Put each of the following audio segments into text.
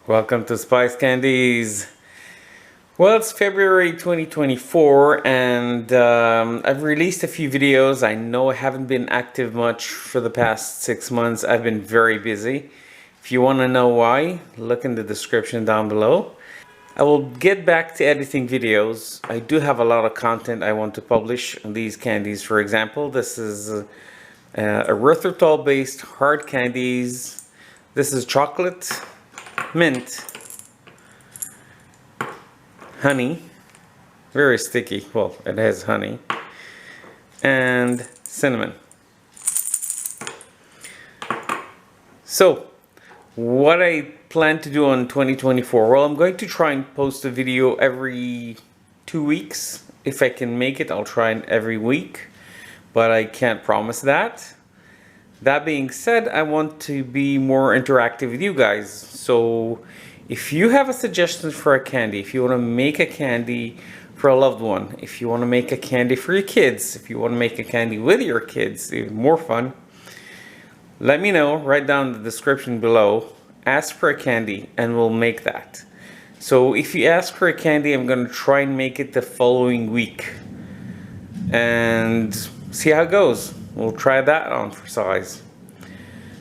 Welcome to SpiceCandies. Well, it's February 2024 and I've released a few videos. I know I haven't been active much for the past 6 months. I've been very busy. If you want to know why, look in the description down below. I will get back to editing videos. I do have a lot of content I want to publish on these candies. For example, this is a erythritol based hard candies. This is chocolate, mint, honey, very sticky, well, it has honey, and cinnamon. So what I plan to do in 2024, well, I'm going to try and post a video every 2 weeks. If I can make it, I'll try it every week, but I can't promise that. That being said, I want to be more interactive with you guys. So if you have a suggestion for a candy, if you want to make a candy for a loved one, if you want to make a candy for your kids, if you want to make a candy with your kids, even more fun, let me know. Write down the description below. Ask for a candy and we'll make that. So if you ask for a candy, I'm going to try and make it the following week and see how it goes. We'll try that on for size.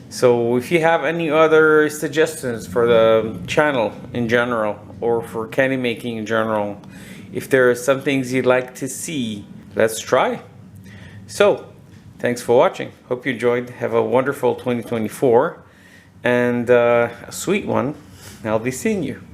So if you have any other suggestions for the channel in general or for candy making in general, if there are some things you'd like to see, let's try. So thanks for watching. Hope you enjoyed. Have a wonderful 2024 and a sweet one. I'll be seeing you.